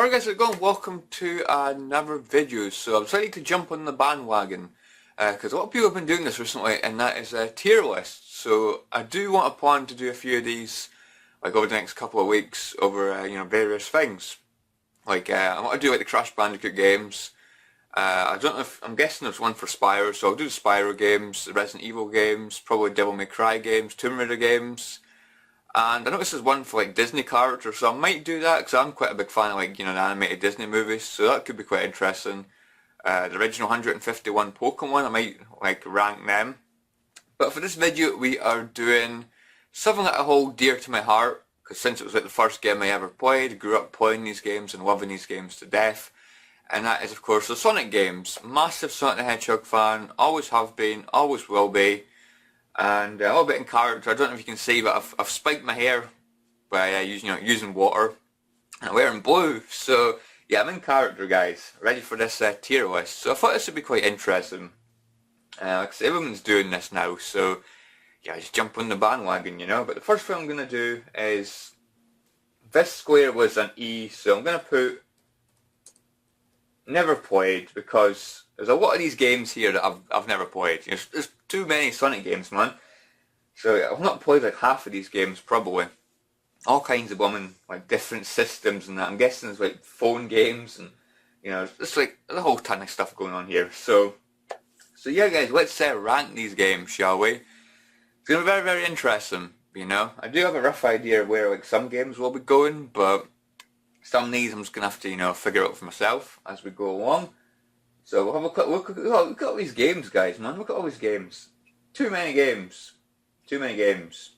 Alright guys, how's it going? Welcome to another video. So I'm decided to jump on the bandwagon because a lot of people have been doing this recently, and that is tier lists. So I do want to plan to do a few of these like over the next couple of weeks over various things. Like I want to do like the Crash Bandicoot games. I don't know if, I'm guessing there's one for Spyro, so I'll do the Spyro games, the Resident Evil games, probably Devil May Cry games, Tomb Raider games. And I noticed there's one for like Disney characters, so I might do that because I'm quite a big fan of like the animated Disney movies, so that could be quite interesting. The original 151 Pokemon, I might like rank them. But for this video we are doing something that I hold dear to my heart, because since it was like the first game I ever played, grew up playing these games and loving these games to death. And that is of course the Sonic games. Massive Sonic the Hedgehog fan, always have been, always will be. And a little bit in character, I don't know if you can see, but I've spiked my hair by using water, and I'm wearing blue. So yeah, I'm in character, guys, ready for this tier list. So I thought this would be quite interesting. Like I say, everyone's doing this now, so yeah, just jump on the bandwagon, But the first thing I'm going to do is, this square was an E, so I'm going to put never played, because there's a lot of these games here that I've never played. There's too many Sonic games, man. So I've not played like half of these games, probably. All kinds of them, like different systems and that. I'm guessing there's like phone games and it's like a whole ton of stuff going on here. So yeah, guys, let's rank these games, shall we? It's gonna be very, very interesting. I do have a rough idea of where like some games will be going, but some of these I'm just gonna have to figure out for myself as we go along. So we'll have a quick look at all these games, guys, man. Look at all these games. Too many games. Too many games.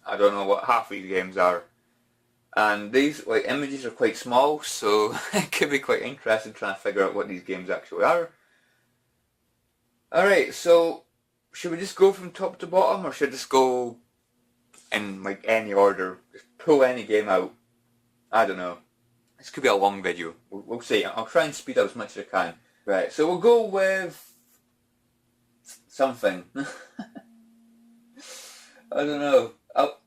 I don't know what half of these games are. And these like images are quite small, so it could be quite interesting trying to figure out what these games actually are. Alright, so should we just go from top to bottom, or should I just go in like any order? Just pull any game out? I don't know. This could be a long video. We'll see. I'll try and speed up as much as I can. Right, so we'll go with something. I don't know.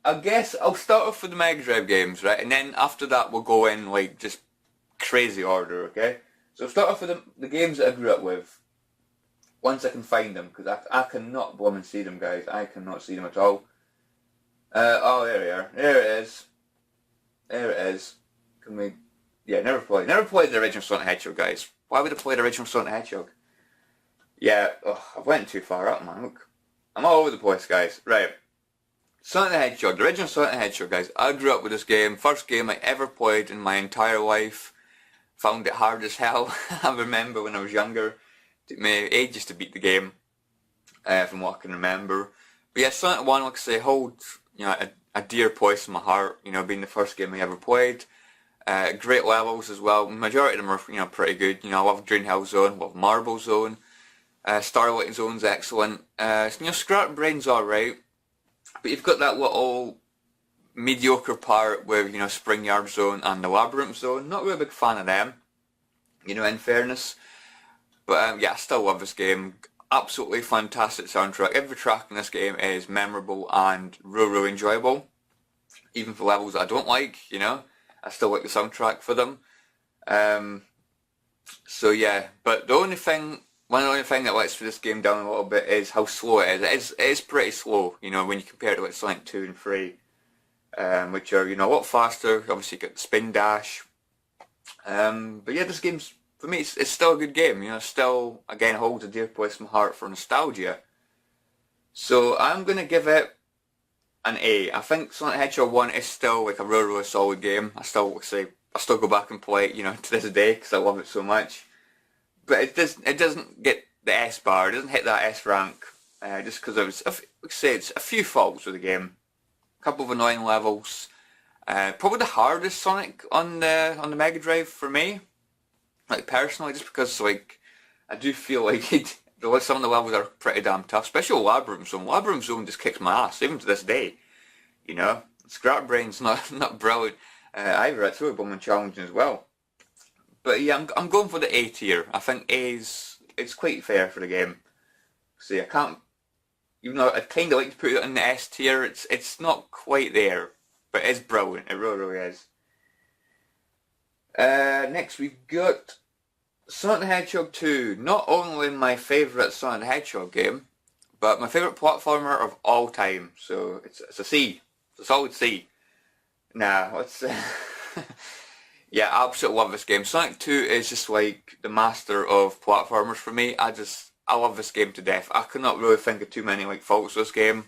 I guess I'll start off with the Mega Drive games, right? And then after that we'll go in like just crazy order, okay? So I'll start off with the games that I grew up with. Once I can find them, because I cannot bloom and see them, guys. I cannot see them at all. Oh, there we are. There it is. There it is. Can we... Yeah, never played the original Sonic the Hedgehog, guys. Why would I play the original Sonic the Hedgehog? Yeah, I went too far up, man. Look, I'm all over the place, guys. Right. Sonic the Hedgehog, the original Sonic the Hedgehog, guys. I grew up with this game. First game I ever played in my entire life. Found it hard as hell. I remember when I was younger. It took me ages to beat the game, from what I can remember. But yeah, Sonic 1, like I say, holds a dear place in my heart. Being the first game I ever played. Great levels as well. Majority of them are pretty good. I love Green Hill Zone, love Marble Zone. Starlight Zone's excellent. Scrap Brain's alright, but you've got that little mediocre part with Spring Yard Zone and the Labyrinth Zone. Not really a big fan of them, in fairness. But yeah, I still love this game. Absolutely fantastic soundtrack. Every track in this game is memorable and really, really enjoyable. Even for levels that I don't like, I still like the soundtrack for them. So yeah, but one of the only thing that lets this game down a little bit is how slow it is. It is pretty slow, when you compare it to like Sonic 2 and 3, which are, a lot faster. Obviously you get the spin dash. But yeah, this game's, for me, it's still a good game, still, again, holds a dear place in my heart for nostalgia. So I'm going to give it an A. I think Sonic the Hedgehog 1 is still like a really, really solid game. I still go back and play it, to this day, because I love it so much. But it doesn't get the S bar. It doesn't hit that S rank, just because it's a few faults with the game. A couple of annoying levels. Probably the hardest Sonic on the Mega Drive for me, like personally, just because like I do feel like some of the levels are pretty damn tough, especially Labyrinth Zone. Labyrinth Zone just kicks my ass, even to this day. Scrap Brain's not brilliant either. It's really booming challenging as well. But yeah, I'm going for the A tier. I think it's quite fair for the game. See, I can't, even though I'd kind of like to put it in the S tier, it's not quite there, but it's brilliant. It really, really is. Next we've got Sonic the Hedgehog 2. Not only my favourite Sonic the Hedgehog game, but my favourite platformer of all time. So it's a C. It's a solid C. Nah, let's... Yeah, I absolutely love this game. Sonic 2 is just like the master of platformers for me. I love this game to death. I cannot really think of too many like faults with this game.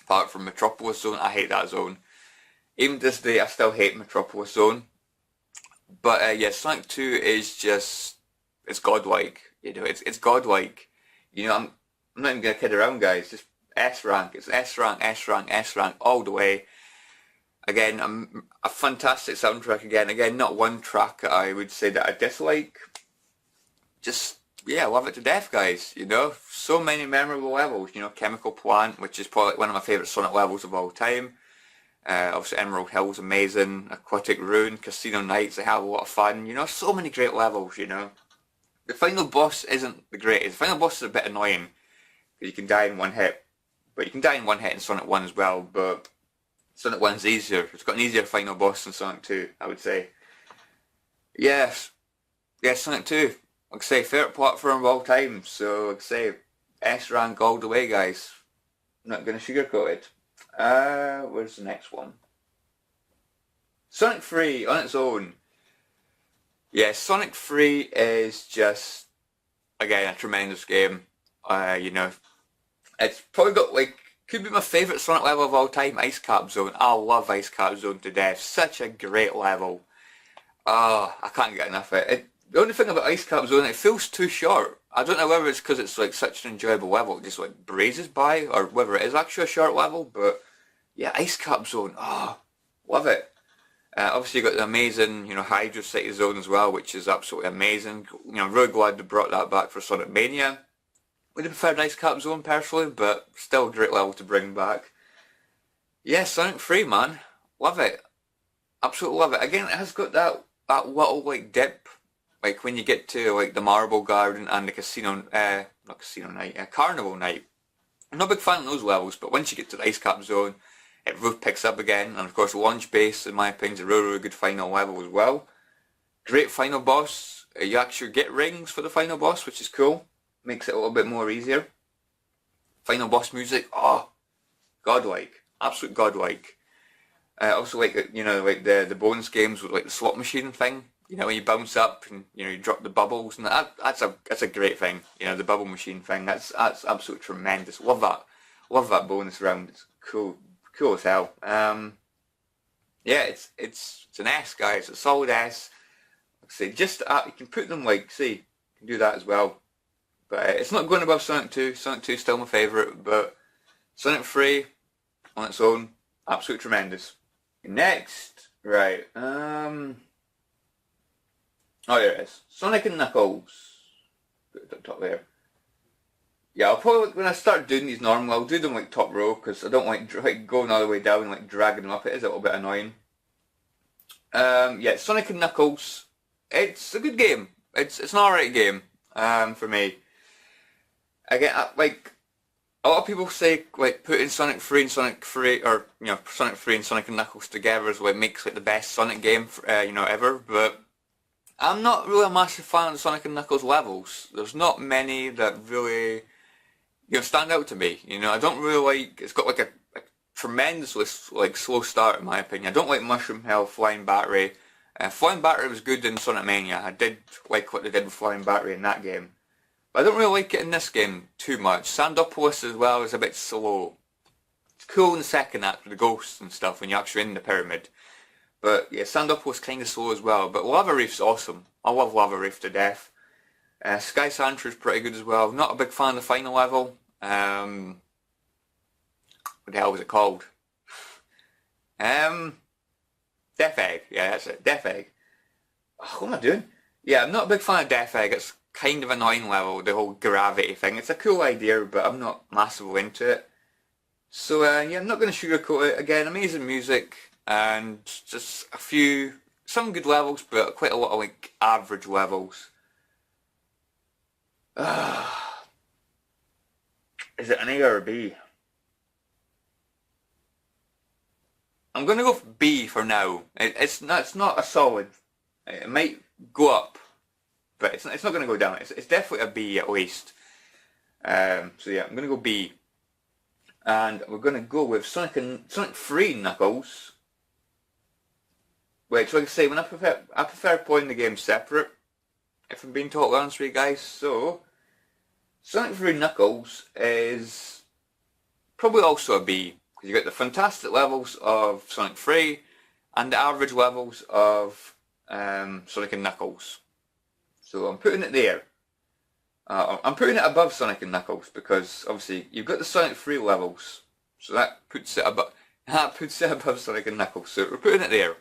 Apart from Metropolis Zone, I hate that zone. Even to this day, I still hate Metropolis Zone. But yeah, Sonic 2 is just, it's godlike. You know, it's godlike. You know, I'm not even gonna kid around, guys. Just S rank. It's S rank, S rank, S rank all the way. Again, a fantastic soundtrack. Again, not one track I would say that I dislike. Just, yeah, I love it to death, guys. You know, so many memorable levels. You know, Chemical Plant, which is probably one of my favourite Sonic levels of all time. Obviously Emerald Hill's amazing, Aquatic Ruin, Casino Nights, I have a lot of fun, you know, so many great levels, you know. The final boss isn't the greatest. The final boss is a bit annoying, because you can die in one hit. But you can die in one hit in Sonic 1 as well, but Sonic 1's easier. It's got an easier final boss than Sonic 2, I would say. Yes, Sonic 2, like I say, favourite platform of all time, so like I say, S rank all the way, guys. I'm not going to sugarcoat it. Where's the next one? Sonic 3 on its own. Yeah, Sonic 3 is just, again, a tremendous game. You know, it's probably got like, could be my favourite Sonic level of all time, Ice Cap Zone. I love Ice Cap Zone to death. Such a great level. Oh, I can't get enough of it. The only thing about Ice Cap Zone, it feels too short. I don't know whether it's because it's like such an enjoyable level, it just like breezes by, or whether it is actually a short level, but yeah, Ice Cap Zone, oh, love it. Obviously you got the amazing, you know, Hydro City Zone as well, which is absolutely amazing. You know, I'm really glad they brought that back for Sonic Mania. Would have preferred Ice Cap Zone personally, but still a great level to bring back. Yeah, Sonic 3, man, love it. Absolutely love it. Again, it has got that little like dip, like when you get to like the Marble Garden and the Casino, not Casino Night, Carnival Night. I'm not a big fan of those levels, but once you get to the Ice Cap Zone, it really picks up again. And of course, Launch Base, in my opinion, is a really, really good final level as well. Great final boss. You actually get rings for the final boss, which is cool. Makes it a little bit more easier. Final boss music, oh, godlike, absolute godlike. Also like, you know, like the bonus games with like the slot machine thing. You know, when you bounce up and, you know, you drop the bubbles, and that's a great thing. You know, the bubble machine thing, that's absolutely tremendous. Love that bonus round. It's cool as hell. Yeah, it's an S, guys. It's a solid S. Like I say, just you can put them like, see, you can do that as well. But it's not going above Sonic 2. Sonic 2 is still my favourite, but Sonic 3 on its own, absolutely tremendous. Next, right. Oh, there it is. Sonic and Knuckles. Put it up top there. Yeah, I'll probably, when I start doing these normal, I'll do them like top row, because I don't like going all the way down and like dragging them up. It is a little bit annoying. Yeah, Sonic and Knuckles. It's a good game. It's an alright game, for me. Again, like, a lot of people say like putting Sonic 3 and Sonic 3, or you know, Sonic 3 and Sonic and Knuckles together is what makes like the best Sonic game, you know, ever. But I'm not really a massive fan of the Sonic and Knuckles levels. There's not many that really, you know, stand out to me. You know, I don't really like. It's got like a tremendously like slow start in my opinion. I don't like Mushroom Hill, Flying Battery. Flying Battery was good in Sonic Mania. I did like what they did with Flying Battery in that game. But I don't really like it in this game too much. Sandopolis as well is a bit slow. It's cool in the second act with the ghosts and stuff when you're actually in the pyramid. But yeah, Sandopolis kind of slow as well. But Lava Reef's awesome. I love Lava Reef to death. Sky Santra's pretty good as well. Not a big fan of the final level. What the hell was it called? Death Egg. Yeah, that's it. Death Egg. Oh, what am I doing? Yeah, I'm not a big fan of Death Egg. It's kind of annoying level, the whole gravity thing. It's a cool idea, but I'm not massively into it. So yeah, I'm not going to sugarcoat it. Again, amazing music and just some good levels, but quite a lot of like average levels. Is it an A or a B? I'm going to go for B for now. It's not a solid It might go up, but it's not going to go down. It's definitely a B at least. So yeah, I'm going to go B. And we're going to go with Sonic 3 Knuckles. Which, like I say, I prefer playing the games separate, if I'm being totally honest with you guys. So, Sonic 3 Knuckles is probably also a B, because you get the fantastic levels of Sonic 3 and the average levels of Sonic and Knuckles. So I'm putting it there. I'm putting it above Sonic and Knuckles because obviously you've got the Sonic 3 levels, so that puts it above Sonic and Knuckles. So we're putting it there.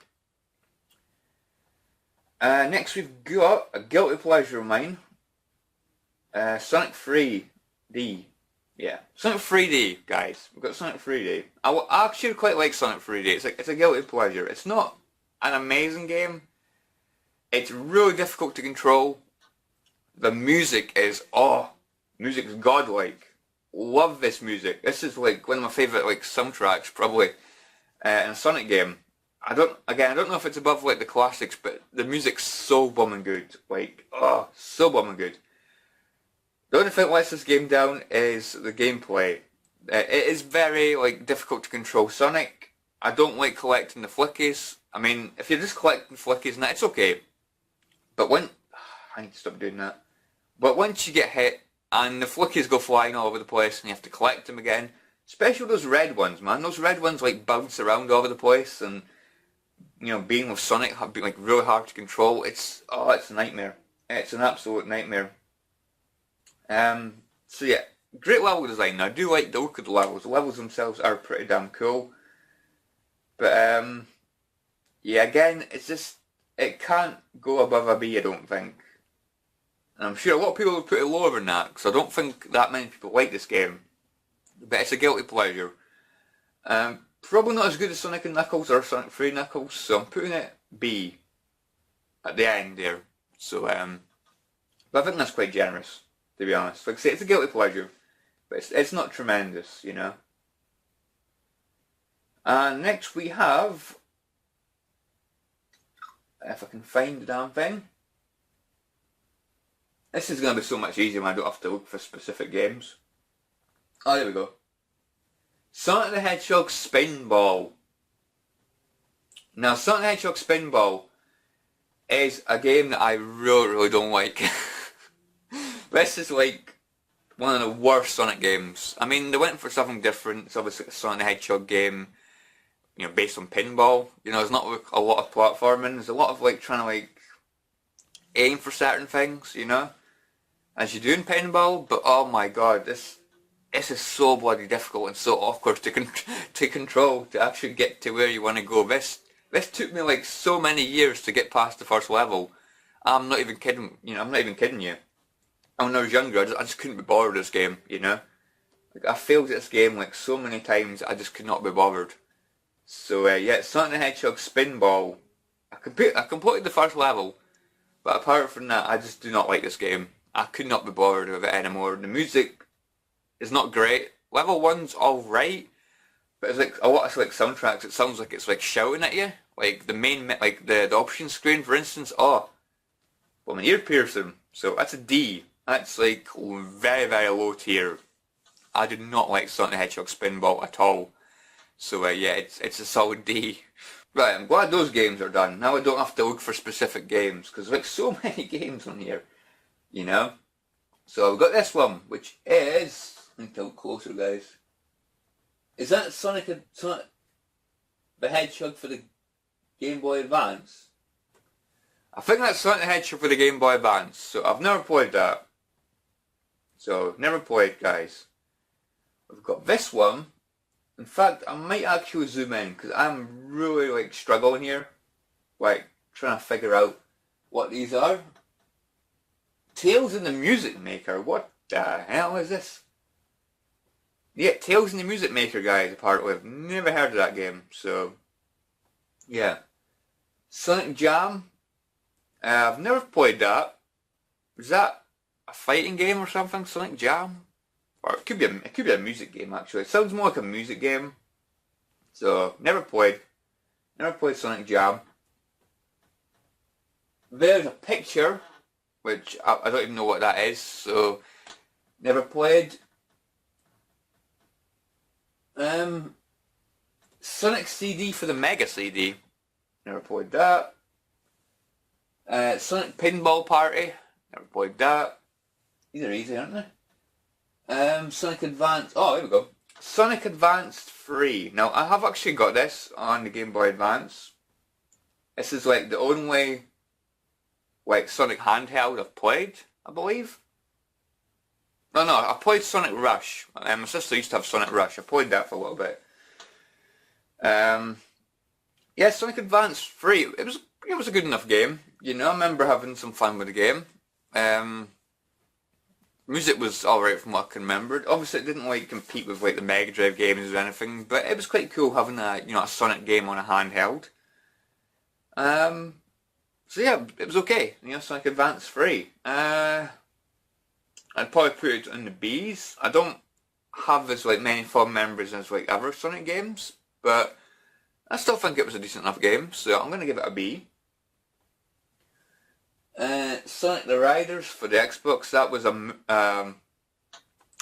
Next we've got a guilty pleasure of mine. Sonic 3D. Yeah, Sonic 3D, guys. We've got Sonic 3D. I actually quite like Sonic 3D. It's a guilty pleasure. It's not an amazing game. It's really difficult to control. The music is music's godlike. Love this music. This is like one of my favourite soundtracks probably in a Sonic game. I don't know if it's above the classics, but the music's so bumming good. So bumming good. The only thing that lets this game down is the gameplay. It is very difficult to control Sonic. I don't like collecting the flickies. I mean, if you're just collecting flickies, it's okay. But I need to stop doing that. But once you get hit and the flickies go flying all over the place and you have to collect them again, especially those red ones, man. Those red ones bounce around all over the place, and being with Sonic have been really hard to control. It's a nightmare. It's an absolute nightmare. So yeah, great level design. I do like the look of the levels. The levels themselves are pretty damn cool. But yeah, again, it can't go above a B, I don't think. And I'm sure a lot of people would put it lower than that, because I don't think that many people like this game. But it's a guilty pleasure. Probably not as good as Sonic and Knuckles or Sonic 3 Knuckles, so I'm putting it B at the end there. So, but I think that's quite generous, to be honest. Like I say, it's a guilty pleasure, but it's not tremendous, And next we have, if I can find the damn thing. This is going to be so much easier when I don't have to look for specific games. Oh, there we go. Sonic the Hedgehog Spinball. Now, Sonic the Hedgehog Spinball is a game that I really don't like. This is one of the worst Sonic games. I mean, they went for something different. It's obviously a Sonic the Hedgehog game, based on pinball. There's not a lot of platforming. There's a lot of trying to aim for certain things, as you do in pinball. But oh my god, this is so bloody difficult and so awkward to control, to actually get to where you want to go. This took me so many years to get past the first level. I'm not even kidding. I'm not even kidding you. And when I was younger, I just couldn't be bothered with this game. I failed at this game so many times. I just could not be bothered. So yeah, Sonic the Hedgehog Spinball. I completed the first level, but apart from that, I just do not like this game. I could not be bothered with it anymore. The music is not great. Level 1's alright, but it's a lot of soundtracks. It sounds like it's shouting at you. The main, the option screen, for instance. Oh, well, my ear piercing. So that's a D. That's very, very low tier. I did not like Sonic the Hedgehog Spinball at all. So yeah, it's a solid D. Right, I'm glad those games are done. Now I don't have to look for specific games, because there's so many games on here, So we've got this one, which is, let me tilt closer, guys. Is that Sonic the Hedgehog for the Game Boy Advance? I think that's Sonic the Hedgehog for the Game Boy Advance. So I've never played that. So, never played, guys. We've got this one. In fact, I might actually zoom in, because I'm really struggling here. Trying to figure out what these are. Tales in the Music Maker. What the hell is this? Yeah, Tales in the Music Maker, guys, apparently. I've never heard of that game, so yeah. Sonic Jam. I've never played that. Is that a fighting game or something? Sonic Jam? Or it could be a music game, actually. It sounds more like a music game. So, never played Sonic Jam. There's a picture, which I don't even know what that is, so never played. Sonic CD for the Mega CD, never played that. Sonic Pinball Party, never played that. These are easy, aren't they? Sonic Advance, oh, here we go. Sonic Advance 3. Now, I have actually got this on the Game Boy Advance. This is like the only like Sonic handheld I've played, I believe. No, I played Sonic Rush. My sister used to have Sonic Rush. I played that for a little bit. Yeah, Sonic Advance 3. It was a good enough game. You know, I remember having some fun with the game. Music was alright from what I can remember. Obviously, it didn't like compete with like the Mega Drive games or anything, but it was quite cool having a Sonic game on a handheld. So yeah, it was okay. Sonic Advance 3. I'd probably put it in the B's. I don't have as like many fond memories as like other Sonic games, but I still think it was a decent enough game, so I'm gonna give it a B. Sonic the Riders for the Xbox. That was a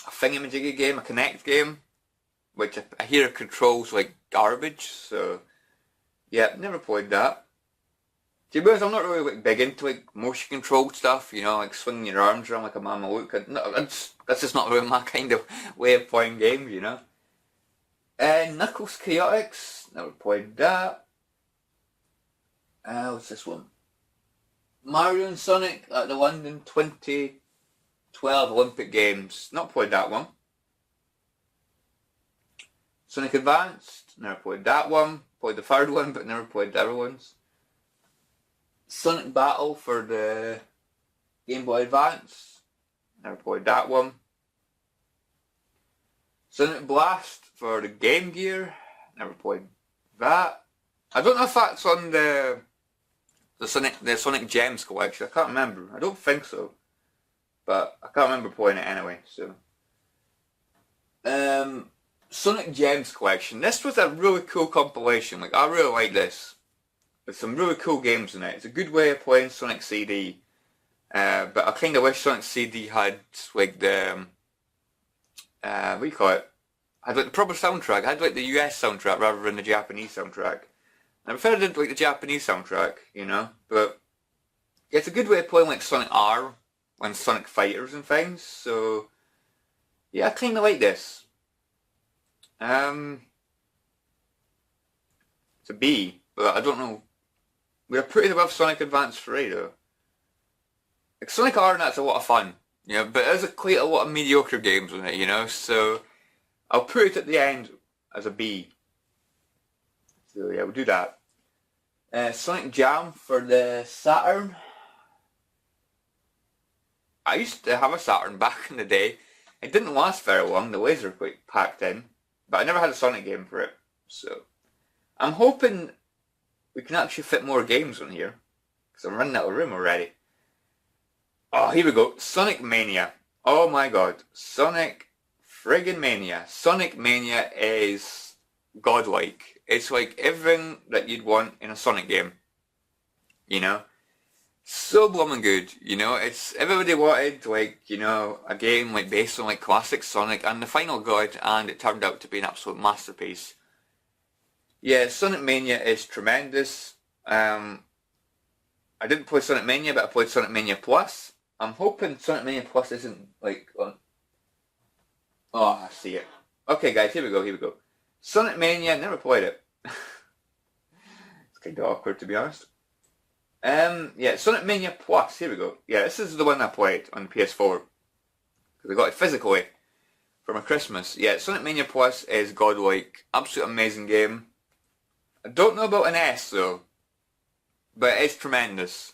thingamajiggy game, a Kinect game, which I hear controls like garbage. So yeah, never played that. To be honest, I'm not really like big into like motion controlled stuff, like swinging your arms around like a Mameluke. That's just not really my kind of way of playing games, Knuckles Chaotix, never played that. What's this one? Mario and Sonic at the London 2012 Olympic Games, not played that one. Sonic Advanced, never played that one. Played the third one, but never played the other ones. Sonic Battle for the Game Boy Advance, never played that one. Sonic Blast for the Game Gear, never played that. I don't know if that's on the Sonic Gems collection. I can't remember. I don't think so, but I can't remember playing it anyway. So, Sonic Gems collection. This was a really cool compilation. Like, I really like this. There's some really cool games in it. It's a good way of playing Sonic CD. But I kind of wish Sonic CD had like the what do you call it? Had like the proper soundtrack. Had like the US soundtrack rather than the Japanese soundtrack. I prefer like the Japanese soundtrack, but yeah, it's a good way of playing like Sonic R and Sonic Fighters and things. So yeah, I kind of like this. It's a B, but I don't know. We're pretty above Sonic Advance 3 though. Like Sonic R, that's a lot of fun, but there's quite a lot of mediocre games in it, so I'll put it at the end as a B. So yeah, we'll do that. Sonic Jam for the Saturn. I used to have a Saturn back in the day. It didn't last very long, the ways were quite packed in, but I never had a Sonic game for it, so I'm hoping we can actually fit more games on here, because I'm running out of room already. Oh, here we go. Sonic Mania. Oh my god. Sonic friggin' Mania. Sonic Mania is godlike. It's like everything that you'd want in a Sonic game. So blooming good. It's everybody wanted like, a game like based on like classic Sonic, and the final got, and it turned out to be an absolute masterpiece. Yeah, Sonic Mania is tremendous. I didn't play Sonic Mania, but I played Sonic Mania Plus. I'm hoping Sonic Mania Plus isn't like on... Oh, I see it. Okay guys, here we go. Sonic Mania, never played it. It's kind of awkward to be honest. Yeah, Sonic Mania Plus, here we go. Yeah, this is the one I played on PS4. Because I got it physically for my Christmas. Yeah, Sonic Mania Plus is godlike. Absolute amazing game. I don't know about an S though, but it's tremendous.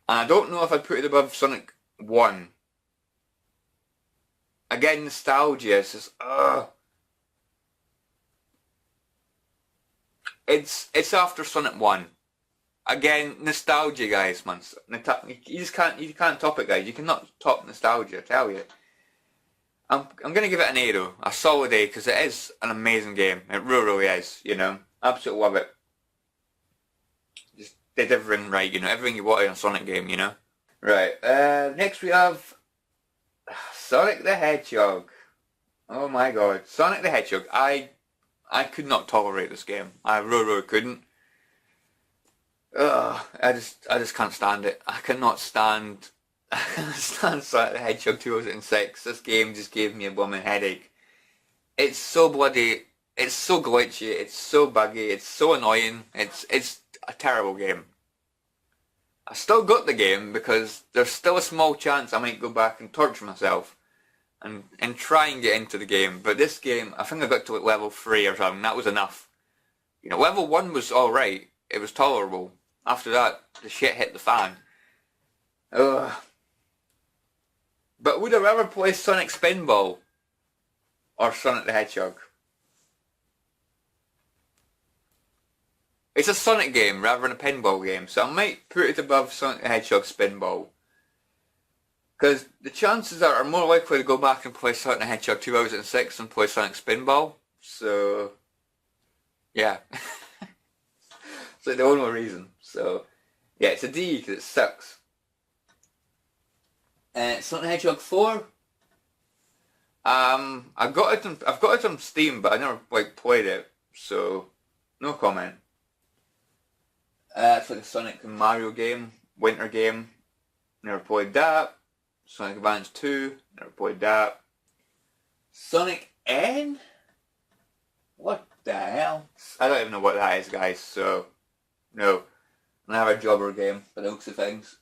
And I don't know if I'd put it above Sonic 1. Again, nostalgia, it's just, It's after Sonic 1. Again, nostalgia guys, man. You can't top it guys, you cannot top nostalgia, I tell you. I'm gonna give it an A though, a solid A, because it is an amazing game. It really is, Absolutely love it. Just did everything right, you know, everything you wanted in a Sonic game, you know. Right, next we have Sonic the Hedgehog. Oh my god, Sonic the Hedgehog. I could not tolerate this game. I really couldn't. Ugh, I just can't stand it. I cannot stand Sonic the Hedgehog 2006. This game just gave me a blooming headache. It's so bloody, it's so glitchy, it's so buggy, it's so annoying. It's a terrible game. I still got the game because there's still a small chance I might go back and torture myself and try and get into the game. But this game, I think I got to like level 3 or something. That was enough. You know, level 1 was alright. It was tolerable. After that, the shit hit the fan. Ugh. But would I rather play Sonic Spinball or Sonic the Hedgehog? It's a Sonic game rather than a pinball game, so I might put it above Sonic the Hedgehog Spinball. Because the chances are I'm more likely to go back and play Sonic the Hedgehog 2006 than play Sonic Spinball. So, yeah. It's like the only reason. So, yeah, it's a D because it sucks. Sonic the Hedgehog 4. I've got it on Steam, but I never like played it, so no comment. It's like a Sonic and Mario game, winter game. Never played that. Sonic Advance 2, never played that. Sonic N? What the hell? I don't even know what that is, guys, so no. Another jobber game, by the looks of things.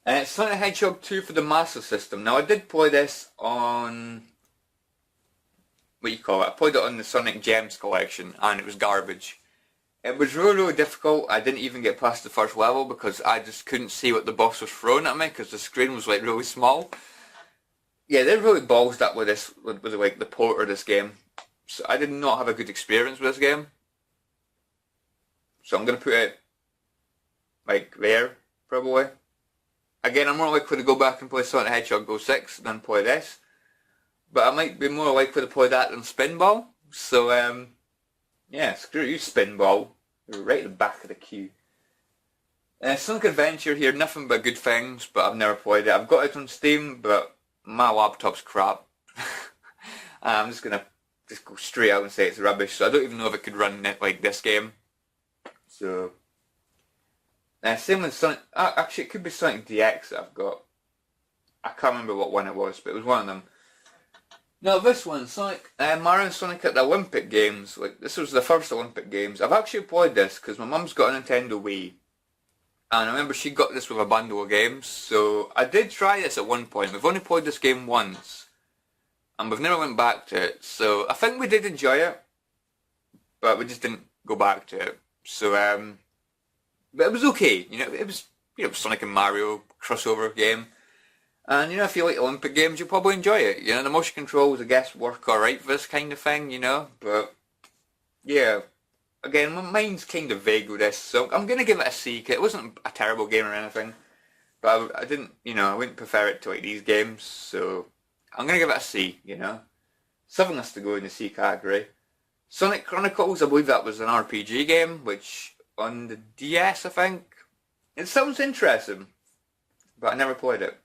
Sonic the Hedgehog 2 for the Master System. Now I did play this on, what do you call it? I played it on the Sonic Gems collection and it was garbage. It was really difficult. I didn't even get past the first level because I just couldn't see what the boss was throwing at me because the screen was like really small. Yeah, they really ballsed up with this, with like the port of this game. So I did not have a good experience with this game. So I'm going to put it like there, probably. Again, I'm more likely to go back and play Sonic the Hedgehog 06 than play this. But I might be more likely to play that than Spinball. So, yeah, screw you, Spinball. You're right at the back of the queue. Sonic Adventure here, nothing but good things, but I've never played it. I've got it on Steam, but my laptop's crap. I'm just going to go straight out and say it's rubbish. So I don't even know if it could run it like this game. So... same with Sonic, actually it could be Sonic DX that I've got. I can't remember what one it was, but it was one of them. Now this one, Sonic, Mario and Sonic at the Olympic Games, like this was the first Olympic Games. I've actually played this because my mum's got a Nintendo Wii. And I remember she got this with a bundle of games, so I did try this at one point. We've only played this game once. And we've never went back to it, so I think we did enjoy it. But we just didn't go back to it. So, but it was okay, you know, it was Sonic and Mario crossover game. And, you know, if you like Olympic games, you'll probably enjoy it. You know, the motion controls, I guess, work alright for this kind of thing, you know. But, yeah, again, my mind's kind of vague with this, so I'm going to give it a C. It wasn't a terrible game or anything. But I didn't, you know, I wouldn't prefer it to like these games, so I'm going to give it a C, you know. Something has to go in the C category. Sonic Chronicles, I believe that was an RPG game, which... on the DS, I think. It sounds interesting, but I never played it.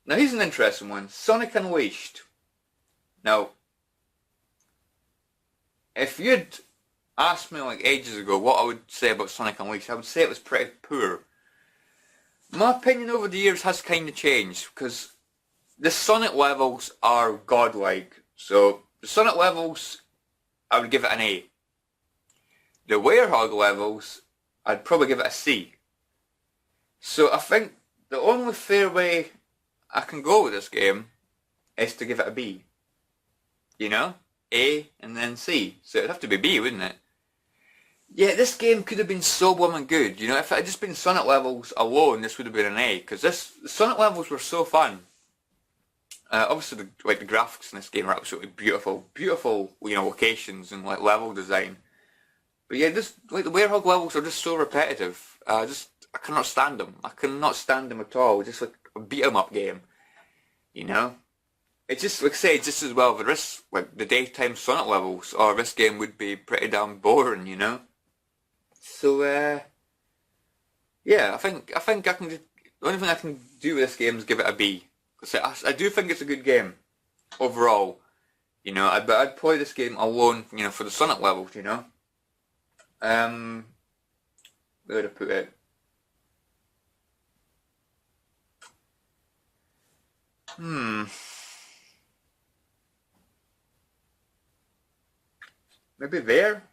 Now here's an interesting one. Sonic Unleashed. Now, if you'd asked me like ages ago what I would say about Sonic Unleashed, I would say it was pretty poor. My opinion over the years has kind of changed, because the Sonic levels are godlike. So, the Sonic levels, I would give it an A. The Hedgehog levels, I'd probably give it a C. So I think the only fair way I can go with this game is to give it a B. You know? A and then C. So it'd have to be B, wouldn't it? Yeah, this game could have been so blooming good. You know, if it had just been Sonic levels alone, this would have been an A. Because the Sonic levels were so fun. Obviously, the graphics in this game are absolutely beautiful. Beautiful, you know, locations and like level design. But yeah, this, like the Hedgehog levels are just so repetitive. I cannot stand them. I cannot stand them at all. Just like a beat 'em up game, you know. It's just like I say, just as well for this, like the daytime Sonic levels, or this game would be pretty damn boring, you know. So Yeah, I think I can. The only thing I can do with this game is give it a B. 'Cause I do think it's a good game overall. But I'd play this game alone. For the Sonic levels. Um, where would I put it? Hmm. Maybe there.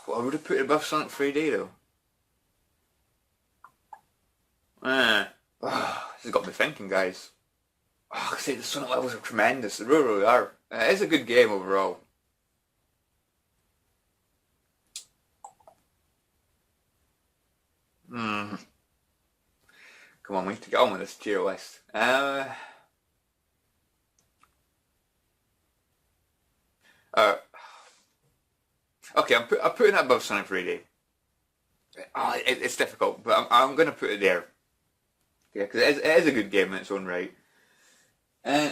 Well, I would have put it above Sonic 3D though. This has got me thinking, guys. I say the Sonic levels are tremendous. They really are. It is a good game overall. Hmm. Come on, we need to get on with this tier list. Uh, okay, I'm putting it above Sonic 3D. It's difficult, but I'm going to put it there. Yeah, because it is a good game in its own right.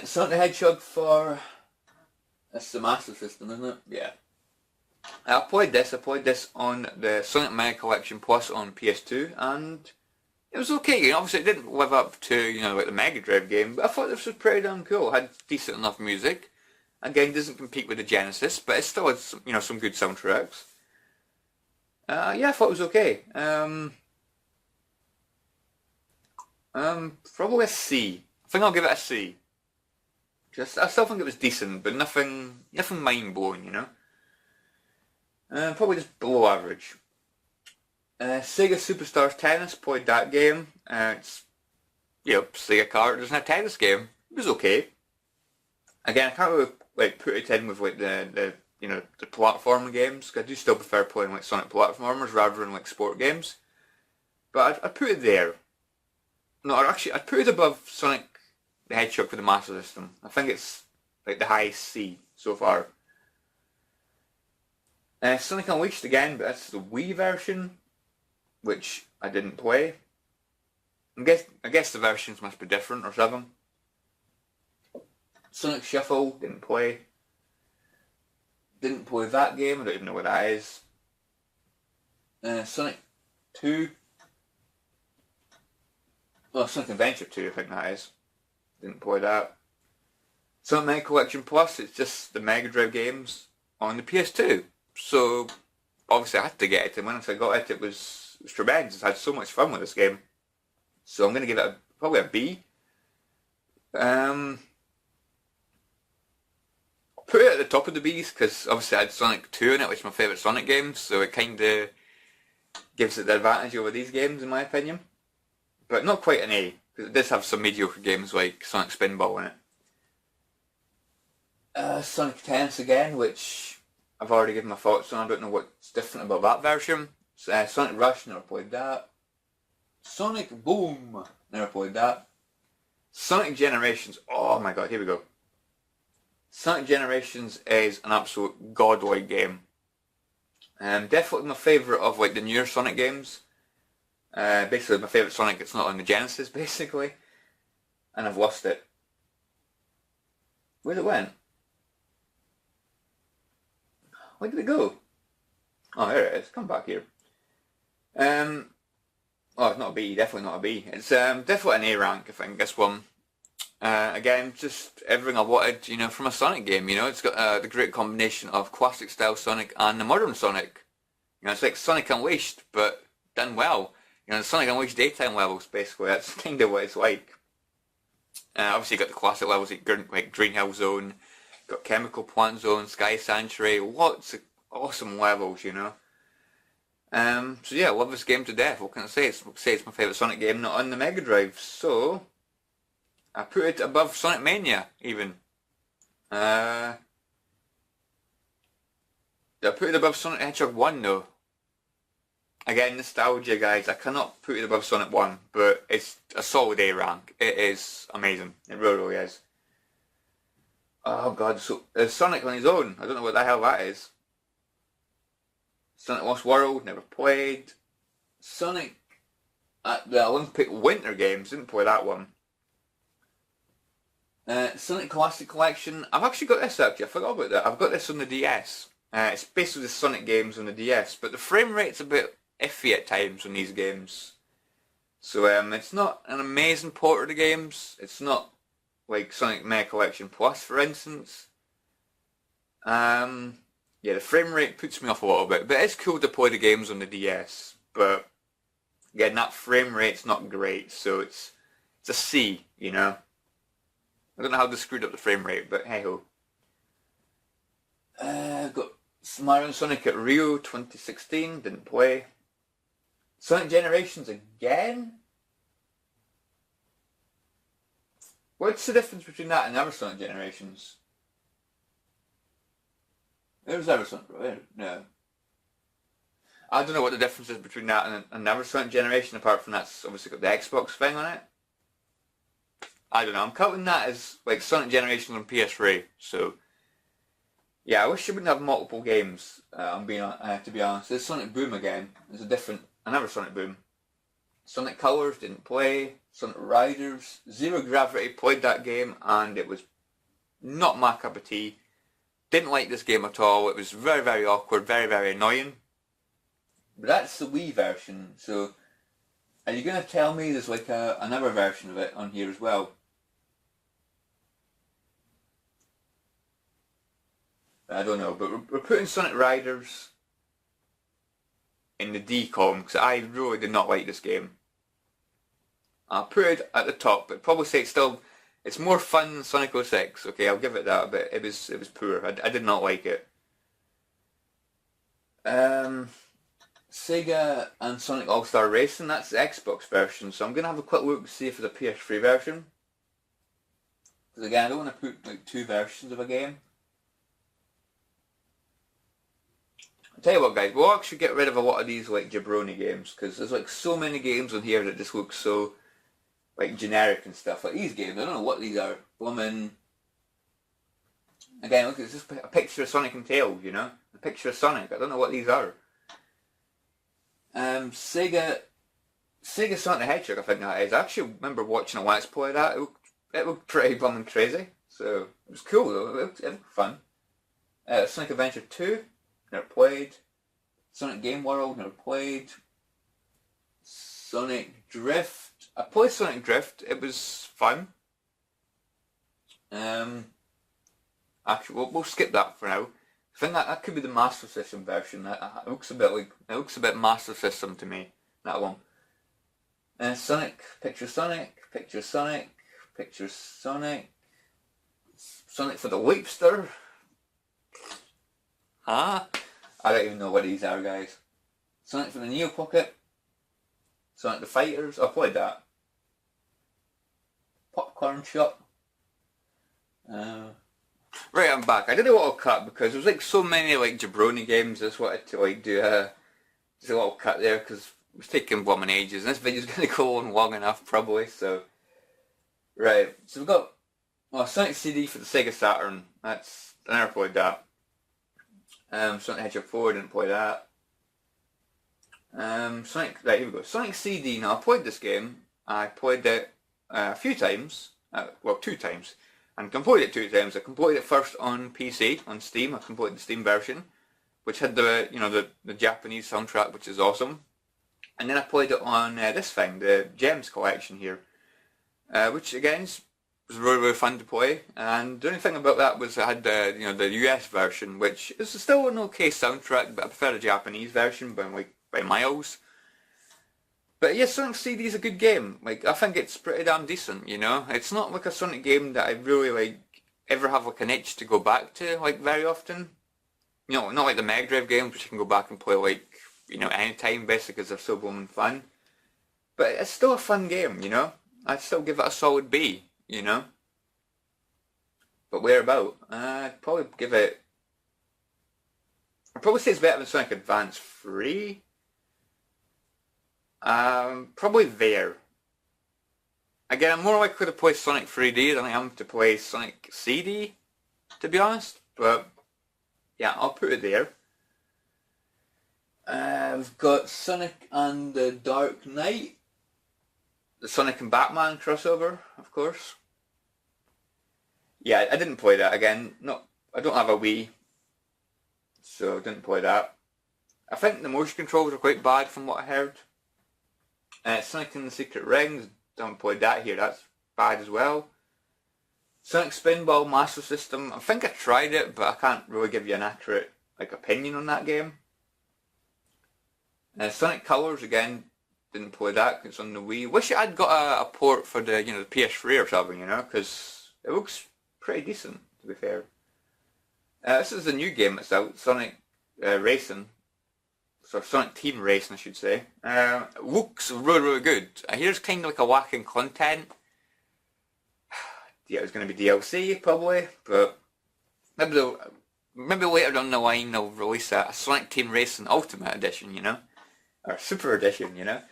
Sonic the Hedgehog for... That's the Master System, isn't it? Yeah. I played this. I played this on the Sonic Mania Collection Plus on PS2, and it was okay. Obviously, it didn't live up to like the Mega Drive game, but I thought this was pretty damn cool. It had decent enough music. Again, doesn't compete with the Genesis, but it still had some good soundtracks. Yeah, I thought it was okay. Probably a C. I think I'll give it a C. I still think it was decent, but nothing mind blowing. Probably just below average. Sega Superstars Tennis, played that game. It's Sega card. There's a tennis game. It was okay. Again, I can't really put it in with the platform games. 'Cause I do still prefer playing Sonic platformers rather than sport games. But I'd put it there. No, actually, I'd put it above Sonic the Hedgehog for the Master System. I think it's the highest C so far. Sonic Unleashed again, but that's the Wii version, which I didn't play. I guess the versions must be different or something. Sonic Shuffle, didn't play. Didn't play that game, I don't even know what that is. Sonic 2. Well, Sonic Adventure 2, I think that is. Didn't play that. Sonic Mega Collection Plus, it's just the Mega Drive games on the PS2. So, obviously I had to get it, and once I got it, it was tremendous. I had so much fun with this game. So I'm going to give it probably a B. Put it at the top of the B's, because obviously I had Sonic 2 in it, which is my favourite Sonic game, so it kind of gives it the advantage over these games, in my opinion. But not quite an A, because it does have some mediocre games like Sonic Spinball in it. Sonic Tennis again, which I've already given my thoughts on. I don't know what's different about that version. Sonic Rush, never played that. Sonic Boom, never played that. Sonic Generations, oh my god, here we go. Sonic Generations is an absolute godlike game. Definitely my favourite of the newer Sonic games. Basically my favourite Sonic that's not on the Genesis, basically. And I've lost it. Where'd it went? Where did it go? Oh, there it is. Come back here. Oh, it's not a B. Definitely not a B. It's definitely an A rank, I think, this one. Again, just everything I wanted, from a Sonic game. It's got the great combination of classic style Sonic and the modern Sonic. It's like Sonic Unleashed, but done well. The Sonic Unleashed daytime levels, basically. That's kind of what it's like. Obviously, you got the classic levels like Green Hill Zone, got Chemical Plant Zone, Sky Sanctuary, lots of awesome levels, So yeah, I love this game to death. What can I say? It's my favourite Sonic game, not on the Mega Drive. So I put it above Sonic Mania, even. I put it above Sonic the Hedgehog 1 though. Again, nostalgia, guys. I cannot put it above Sonic 1, but it's a solid A rank. It is amazing. It really is. Oh god, so there's Sonic on his own. I don't know what the hell that is. Sonic Lost World, never played. Sonic at the Olympic Winter Games, didn't play that one. Sonic Classic Collection, I've actually got this actually, I forgot about that. I've got this on the DS. It's basically the Sonic games on the DS, but the frame rate's a bit iffy at times on these games. So it's not an amazing port of the games. It's not like Sonic Mega Collection Plus, for instance. Yeah, the frame rate puts me off a little bit, but it's cool to play the games on the DS. But again, that frame rate's not great, so it's a C, you know. I don't know how they screwed up the frame rate, but hey ho. I've got Mario and Sonic at Rio 2016, didn't play. Sonic Generations again? What's the difference between that and other Sonic Generations? There's other Sonic, right? No. I don't know what the difference is between that and another Sonic Generation, apart from that's obviously got the Xbox thing on it. I don't know, I'm counting that as like Sonic Generations on PS3, so yeah, I wish you wouldn't have multiple games, to be honest. There's Sonic Boom again, there's another Sonic Boom. Sonic Colors, didn't play. Sonic Riders, Zero Gravity, played that game, and it was not my cup of tea. Didn't like this game at all. It was very, very awkward, very, very annoying. But that's the Wii version, so are you going to tell me there's like another version of it on here as well? I don't know, but we're putting Sonic Riders in the D column because I really did not like this game. I'll put it at the top, but probably say it's more fun than Sonic 06. Okay, I'll give it that, but it was poor. I did not like it. Sega and Sonic All-Star Racing, that's the Xbox version, so I'm going to have a quick look to see if there's a PS3 version. Because again, I don't want to put like two versions of a game. I'll tell you what guys, we'll actually get rid of a lot of these like jabroni games, because there's like so many games on here that just look so like generic and stuff. Like these games, I don't know what these are. Again, look, it's just a picture of Sonic and Tails, you know? A picture of Sonic, I don't know what these are. Sega Sonic the Hedgehog, I think that is. I actually remember watching a Let's Play of that. It looked pretty blooming crazy. So, it was cool though, it looked fun. Sonic Adventure 2, never played. Sonic Game World, never played. Sonic Drift, I played Sonic Drift, it was fun. Actually, we'll skip that for now. I think that could be the Master System version. It looks a bit Master System to me, that one. Sonic, Picture Sonic, Picture Sonic, Picture Sonic, Sonic for the Leapster. Huh? I don't even know what these are, guys. Sonic for the Neo Pocket, Sonic the Fighters, I played that. Popcorn Shop. Right, I'm back. I did a little cut because there was like so many like jabroni games. I just wanted to like do just a little cut there because it was taking blooming ages, and this video's going to go on long enough probably. So, right. So we've got Sonic CD for the Sega Saturn. I never played that. Sonic Hedgehog 4, didn't play that. Right, here we go. Sonic CD. Now I played this game. I played it a few times. Well, 2 times. And completed it 2 times. I completed it first on PC, on Steam. I completed the Steam version, which had the Japanese soundtrack, which is awesome. And then I played it on this thing, the Gems collection here, which again was really, really fun to play. And the only thing about that was it had the US version, which is still an okay soundtrack, but I prefer the Japanese version by miles. But yeah, Sonic CD is a good game. Like, I think it's pretty damn decent, you know? It's not like a Sonic game that I really, like, ever have, like, an itch to go back to, like, very often. You know, not like the Mega Drive games, which you can go back and play, like, anytime, basically, because they're so blooming fun. But it's still a fun game, you know? I'd still give it a solid B, you know? But whereabout? I'd probably give it... I'd probably say it's better than Sonic Advance 3. Probably there. Again, I'm more likely to play Sonic 3D than I am to play Sonic CD, to be honest. But, yeah, I'll put it there. We've got Sonic and the Dark Knight. The Sonic and Batman crossover, of course. Yeah, I didn't play that again. I don't have a Wii, so I didn't play that. I think the motion controls are quite bad from what I heard. Sonic and the Secret Rings, haven't played that here, that's bad as well. Sonic Spinball Master System, I think I tried it, but I can't really give you an accurate opinion on that game. Sonic Colors, again, didn't play that because it's on the Wii. Wish I'd got a port for the the PS3 or something, because it looks pretty decent, to be fair. This is a new game that's out, Sonic Racing. So Sonic Team Racing, I should say. Looks really, really good. Here's kind of like a whacking content. Yeah, it's going to be DLC, probably, but maybe later down the line they'll release a Sonic Team Racing Ultimate Edition, or Super Edition,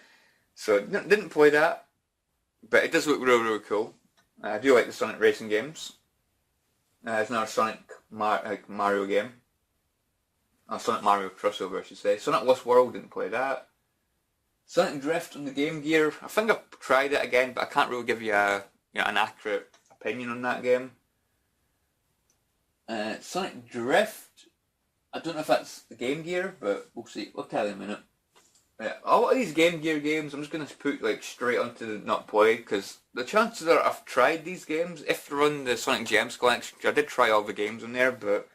So didn't play that, but it does look really, really cool. I do like the Sonic Racing games. There's another Sonic Mario game. Sonic Mario crossover, I should say. Sonic Lost World, didn't play that. Sonic Drift on the Game Gear. I think I've tried it again, but I can't really give you an accurate opinion on that game. Sonic Drift. I don't know if that's the Game Gear, but we'll see. We'll tell you in a minute. A lot of these Game Gear games, I'm just going to put straight onto the not play, because the chances are I've tried these games. If they're on the Sonic Gems collection, I did try all the games on there, but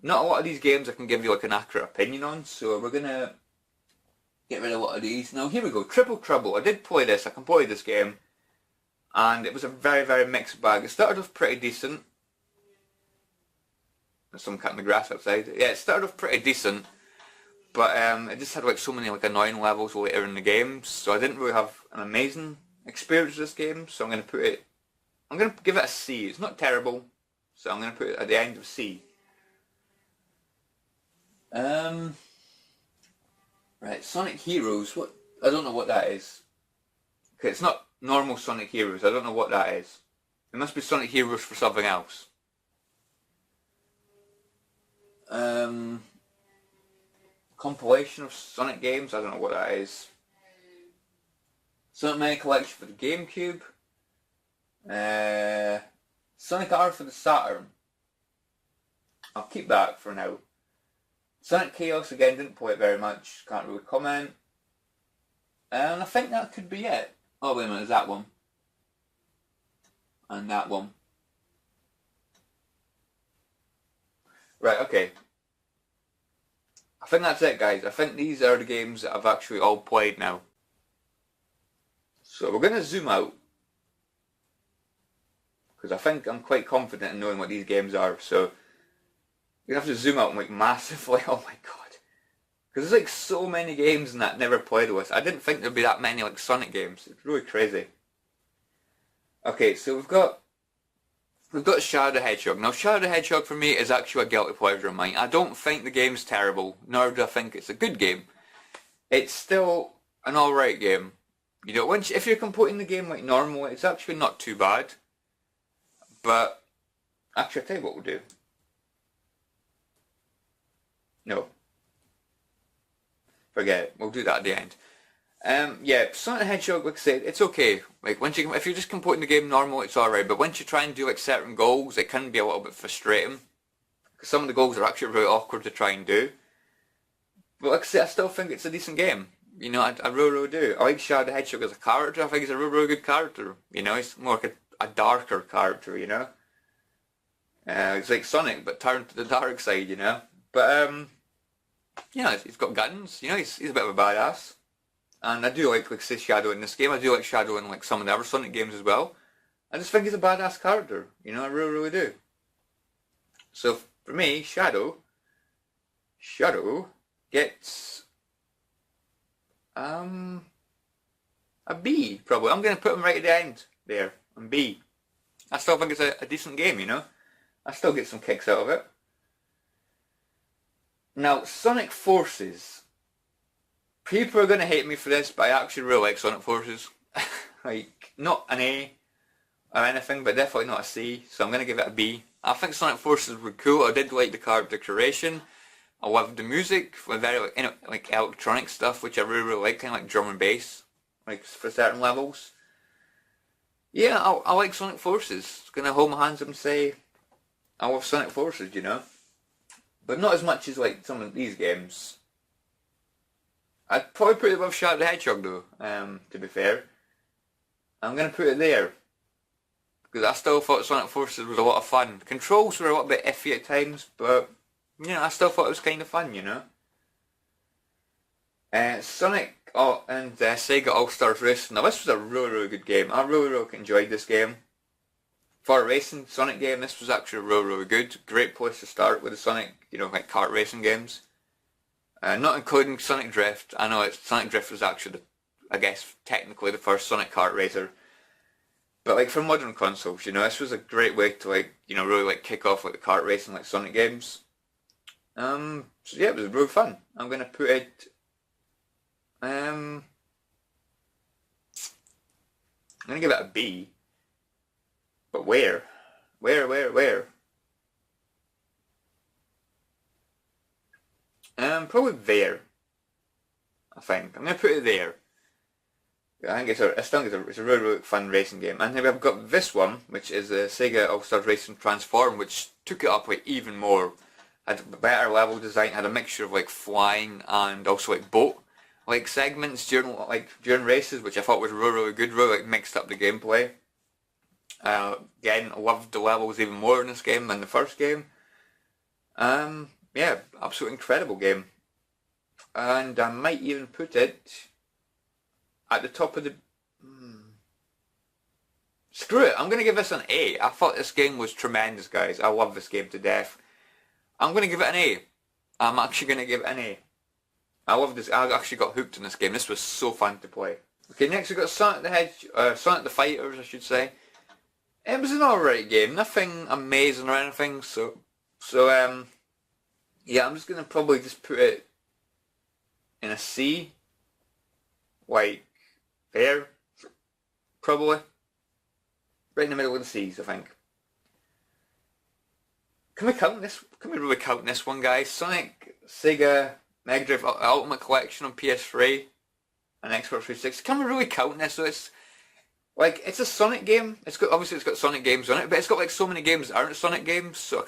not a lot of these games I can give you an accurate opinion on, so we're going to get rid of a lot of these. Now here we go, Triple Trouble. I did play this, I can play this game, and it was a very, very mixed bag. It started off pretty decent. There's some cutting the grass outside. Yeah, it started off pretty decent, but it just had so many annoying levels later in the game, so I didn't really have an amazing experience with this game, so I'm going to give it a C. It's not terrible, so I'm going to put it at the end of C. Right, Sonic Heroes, I don't know what that is. Okay, it's not normal Sonic Heroes, I don't know what that is. It must be Sonic Heroes for something else. Compilation of Sonic games, I don't know what that is. Sonic Mania Collection for the GameCube. Sonic R for the Saturn. I'll keep that for now. Sonic Chaos, again, didn't play it very much, can't really comment. And I think that could be it. Oh wait a minute, there's that one. And that one. Right, okay. I think that's it, guys. I think these are the games that I've actually all played now. So we're going to zoom out, because I think I'm quite confident in knowing what these games are. So you're going to have to zoom out massively. Oh my god. Because there's so many games in that I never played with. I didn't think there'd be that many Sonic games. It's really crazy. Okay, so we've got Shadow the Hedgehog. Now Shadow the Hedgehog for me is actually a guilty pleasure of mine. I don't think the game's terrible, nor do I think it's a good game. It's still an alright game. If you're completing the game like normal, it's actually not too bad. But actually, I'll tell you what we'll do. No. Forget it. We'll do that at the end. Yeah, Sonic the Hedgehog, like I said, it's okay. If you're just completing the game normal, it's alright. But once you try and do certain goals, it can be a little bit frustrating. Because some of the goals are actually really awkward to try and do. But like I said, I still think it's a decent game. I really, really do. I like Shadow the Hedgehog as a character. I think he's a really, really good character. He's more like a darker character, It's like Sonic, but turned to the dark side, But, he's got guns, he's a bit of a badass. And I do like say, Shadow in this game. I do like Shadow in some of the other Sonic games as well. I just think he's a badass character, I really, really do. So, for me, Shadow gets a B, probably. I'm going to put him right at the end there, on B. I still think it's a decent game, I still get some kicks out of it. Now, Sonic Forces. People are going to hate me for this, but I actually really like Sonic Forces. Not an A or anything, but definitely not a C, so I'm going to give it a B. I think Sonic Forces were cool. I did like the character creation. I loved the music, very electronic stuff, which I really, really like, kind of like drum and bass, for certain levels. Yeah, I like Sonic Forces. I'm going to hold my hands up and say I love Sonic Forces, But not as much as some of these games. I'd probably put it above Shark the Hedgehog though, to be fair. I'm going to put it there. Because I still thought Sonic Forces was a lot of fun. Controls were a little bit iffy at times, but, you know, I still thought it was kind of fun, you know. Sonic and Sega All-Stars Racing. Now this was a really, really good game. I really, really enjoyed this game. For a racing Sonic game, this was actually really, really good. Great place to start with the Sonic, you know, like kart racing games. Not including Sonic Drift. I know Sonic Drift was actually, I guess, technically the first Sonic kart racer. But like for modern consoles, you know, this was a great way to like, you know, really like kick off like the kart racing like Sonic games. So yeah, it was really fun. I'm gonna put it. I'm gonna give it a B. But where? Where? Probably there. I think. I'm gonna put it there. I think it's a really, really fun racing game. And then we've got this one, which is the Sega All-Stars Racing Transform, which took it up like even more. Had better level design, had a mixture of like flying and also like boat like segments during races, which I thought was really, really good. Really like mixed up the gameplay. Again, I loved the levels even more in this game than the first game. Yeah, absolutely incredible game. And I might even put it at the top of the... Screw it, I'm going to give this an A. I thought this game was tremendous, guys. I love this game to death. I'm going to give it an A. I'm actually going to give it an A. I love this. I actually got hooked in this game. This was so fun to play. Okay, next we've got Sonic the Fighters, I should say. It was an alright game. Nothing amazing or anything, so yeah, I'm just going to probably just put it in a C. Like, there. Probably. Right in the middle of the C's, I think. Can we count this? Can we really count this one, guys? Sonic, Sega, Mega Drive Ultimate Collection on PS3 and Xbox 360. Can we really count this? So it's like, it's a Sonic game. Obviously it's got Sonic games on it, but it's got like so many games that aren't Sonic games, so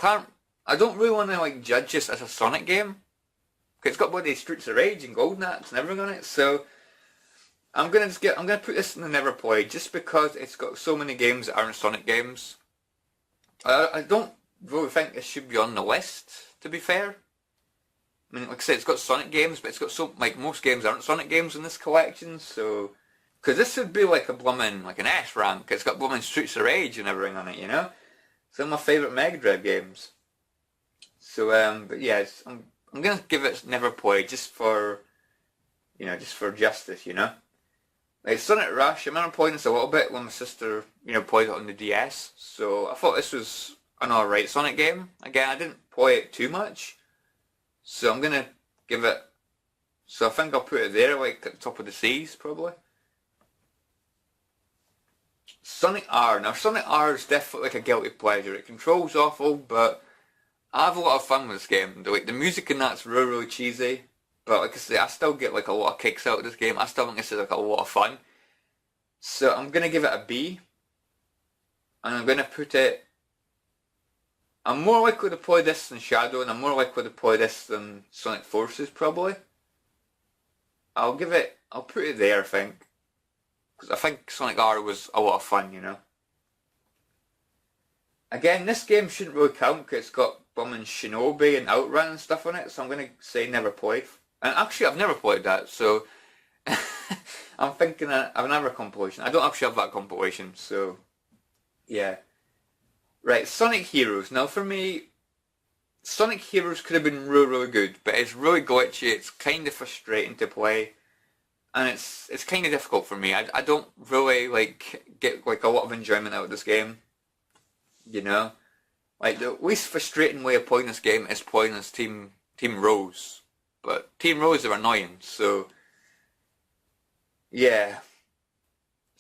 I don't really want to like judge this as a Sonic game. Because it's got bloody Streets of Rage and Golden Axe and everything on it, so I'm gonna put this in the never played just because it's got so many games that aren't Sonic games. I don't really think it should be on the list, to be fair. I mean, like I said, it's got Sonic games, but it's got like most games aren't Sonic games in this collection, so... Because this would be like a blooming, like an S rank. It's got blooming Streets of Rage and everything on it, you know? Some of my favourite Mega Drive games. So, but yeah, I'm gonna give it never played just for, you know, just for justice, you know? Like Sonic Rush, I remember playing this a little bit when my sister, you know, played it on the DS, so I thought this was an alright Sonic game. Again, I didn't play it too much, so I'm gonna give it, so I think I'll put it there, like at the top of the C's, probably. Sonic R. Now Sonic R is definitely like a guilty pleasure. It controls awful, but I have a lot of fun with this game. The music in that's really, really cheesy, but like I say, I still get like a lot of kicks out of this game. I still think this is like a lot of fun. So I'm gonna give it a B, and I'm gonna put it. I'm more likely to play this than Shadow, and I'm more likely to play this than Sonic Forces probably. I'll put it there, I think. Because I think Sonic R was a lot of fun, you know. Again, this game shouldn't really count because it's got Bumming Shinobi and Outrun and stuff on it, so I'm going to say never played. And actually, I've never played that, so I'm thinking of another compilation. I don't actually have that compilation, so yeah. Right, Sonic Heroes. Now for me, Sonic Heroes could have been really, really good, but it's really glitchy, it's kind of frustrating to play. And it's kind of difficult for me. I don't really like get like a lot of enjoyment out of this game. You know, like the least frustrating way of playing this game is playing as Team Rose, but Team Rose are annoying. So yeah,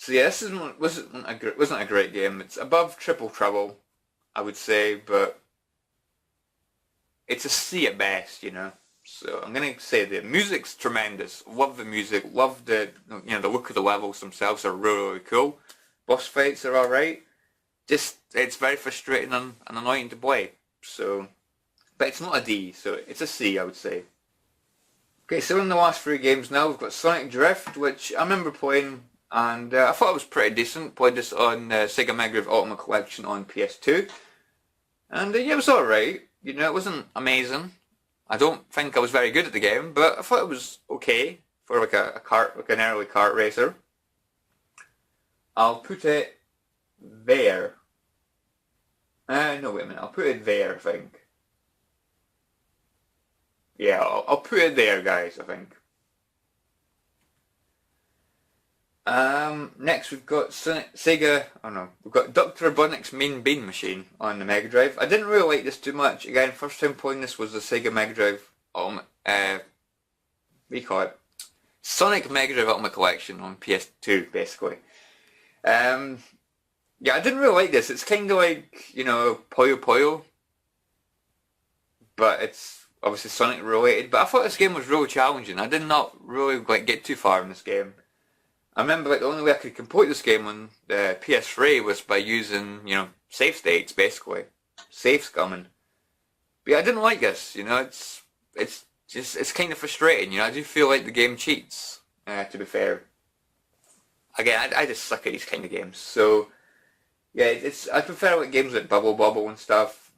this wasn't a great game. It's above Triple Trouble, I would say, but it's a C at best. You know. So I'm gonna say the music's tremendous. Love the music. Love the the look of the levels themselves are really, really cool. Boss fights are alright. Just it's very frustrating and annoying to play. So, but it's not a D. So it's a C, I would say. Okay, so in the last three games now, we've got Sonic Drift, which I remember playing, and I thought it was pretty decent. Played this on Sega Mega Drive Ultimate Collection on PS2, and yeah, it was alright. You know, it wasn't amazing. I don't think I was very good at the game, but I thought it was okay for like a kart, like an early kart racer. I'll put it there. No, wait a minute. I'll put it there, I think. Yeah, I'll put it there, guys, I think. Next we've got we've got Dr. Robotnik's Mean Bean Machine on the Mega Drive. I didn't really like this too much. Again, first time playing this was the Sega Mega Drive Ultimate, what do you call it? Sonic Mega Drive Ultimate Collection on PS2, basically. Yeah, I didn't really like this. It's kind of like, you know, Puyo Puyo, but it's obviously Sonic related. But I thought this game was really challenging. I did not really get too far in this game. I remember the only way I could complete this game on the PS3 was by using, you know, save states, basically. Save scumming. But yeah, I didn't like this, you know, it's kind of frustrating, you know, I do feel like the game cheats, to be fair. Again, I just suck at these kind of games, so yeah, I prefer like games like Bubble Bobble and stuff,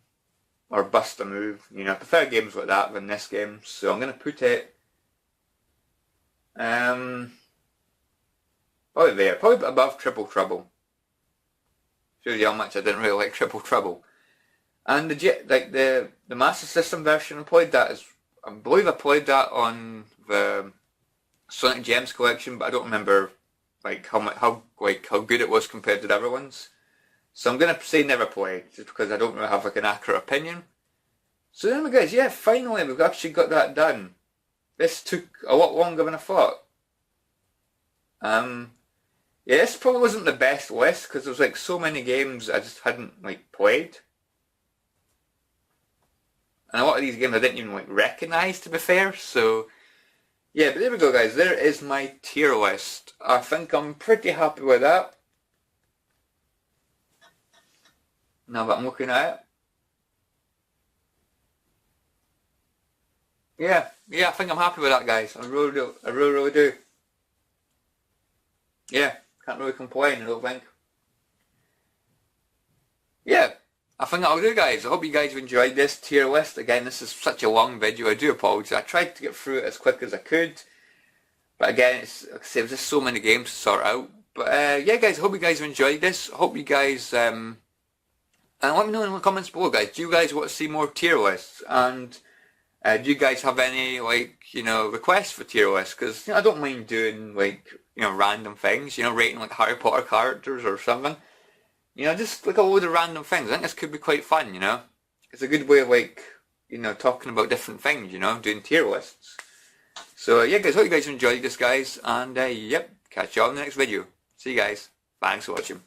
or Bust a Move, you know, I prefer games like that than this game, so I'm going to put it, probably there, probably above Triple Trouble. Shows you how much I didn't really like Triple Trouble. And the Master System version, I believe I played that on the Sonic Gems collection, but I don't remember like how good it was compared to the other ones. So I'm gonna say never played, just because I don't really have like an accurate opinion. So anyway guys, yeah, finally we've actually got that done. This took a lot longer than I thought. Yeah, this probably wasn't the best list because there was like so many games I just hadn't like played. And a lot of these games I didn't even like recognise, to be fair, so yeah, but there we go guys, there is my tier list. I think I'm pretty happy with that. Now that I'm looking at it. Yeah, I think I'm happy with that guys, I really do, I really do. Yeah, can't really complain, I don't think. Yeah, I think that'll do guys. I hope you guys have enjoyed this tier list. Again, this is such a long video, I do apologise. I tried to get through it as quick as I could. But again, like I say, there's just so many games to sort out. But yeah guys, I hope you guys have enjoyed this. I hope you guys, and let me know in the comments below guys, do you guys want to see more tier lists? And do you guys have any like, you know, requests for tier lists? Because you know, I don't mind doing like, you know, random things, you know, rating like Harry Potter characters or something. You know, just like a load of random things. I think this could be quite fun, you know. It's a good way of like, you know, talking about different things, you know, doing tier lists. So yeah guys, hope you guys enjoyed this guys, and yep, catch you all in the next video. See you guys. Thanks for watching.